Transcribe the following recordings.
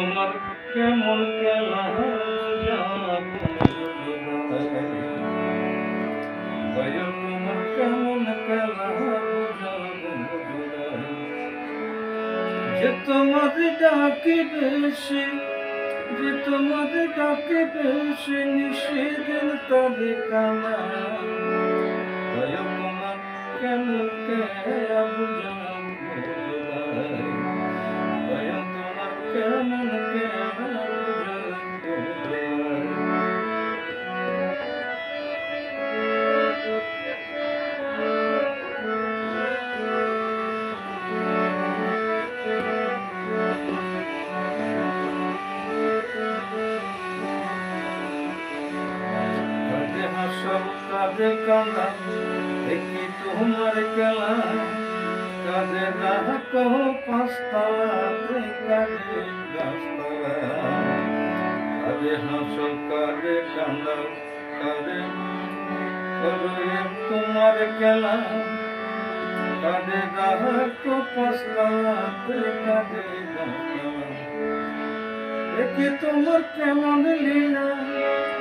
তোমার কেমন খেলা ভাইয়া তোমার কেমন খেলা যে তোমাদের ডাকে বেশি যে তোমাদের ডাকে বেশি নিষেদিন তাদের কানা ভাইয়া তোমার কেমন খেলা বুঝাবো ভাইয়া তোমার কেমন খেলা কাঁদে কাঁদা দেখি তোমার খেলা কাঁদে রাখো পাঁচতলাতে কাঁদে গাছতলা কাঁদে হাসো কাঁদে কাঁদা কাঁদে করো তোমার খেলা কাঁদে রাখো পাঁচতলাতে কাঁদে গাছতলা দেখি তোমার কেমন লীলা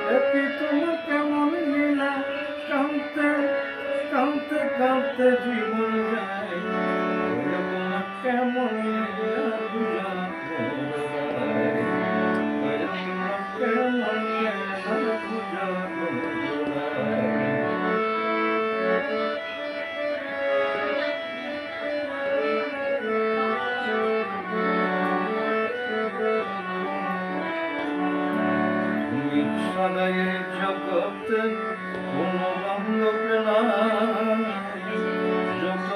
দেখি তোমার কেমন লীলা কাঁদতে কাঁদতে কাঁদতে জীবন যায় তোমার কেমন লীলা তোমার কেমন সদাই জগতে কোনো বান্ধব নাই যত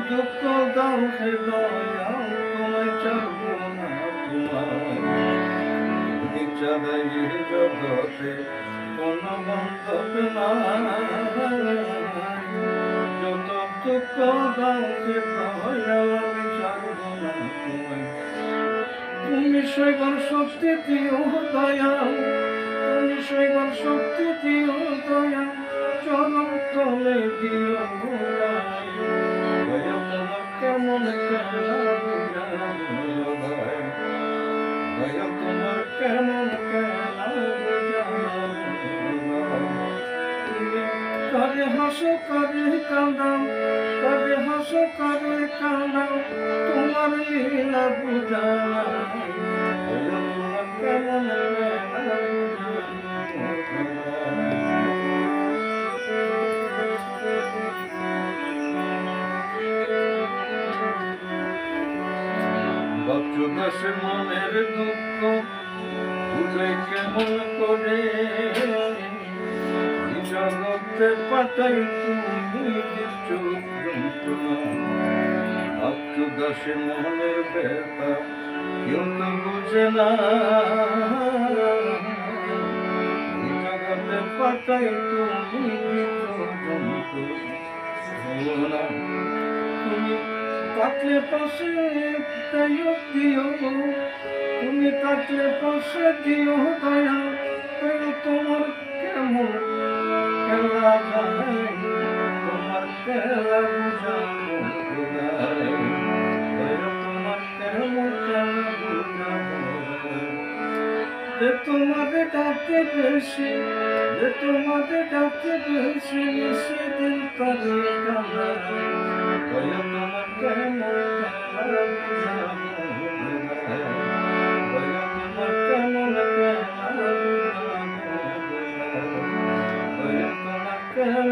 দুঃখ দাও হে দয়াল তোমায় চাইব না তোমায় সদাই জগতে কোনো বান্ধব নাই যত দুঃখ দাও হে দয়াল আমি চাইব না তোমায় তুমি সৈবর শক্তি দিও দয়াল তুমি সৈবর শক্তি দিও দয়া চরণ তলে দিও ভাইয়া তোমার কেমন খেলা ভাইয়া তোমার কেমন খেলা তুমি কারে হাসো কারে কাঁদাও কারে হাসো কারে কাঁদাও তোমার লীলা বুঝা ভাইয়া তোমার কেমন খেলা বাচ্চুদাসে মনের দুঃখ বুঝে কেমন করে জগতে পাঠাই তুমি দিচ্ছ বাচ্চুদাসে মনের ব্যথা কেউ তো বুঝে না জগতে পাঠাই তুমি তুমি থাকলে পাশে দিও তুমি থাকলে পাশে দিও দয়া তোমার কেমন খেলা তোমার খেলা বুঝাবো তোমার কেমন খেলা বুঝাবো যে তোমাদের ডাকে বেশি যে তোমাদের ডাকে বেশি সেদিন তাদের কানা ভাইয়া তোমার কেমন খেলা বুঝাবো ভাইয়া তোমার কেমন খেলা বুঝাবো ভাইয়া তোমার কেমন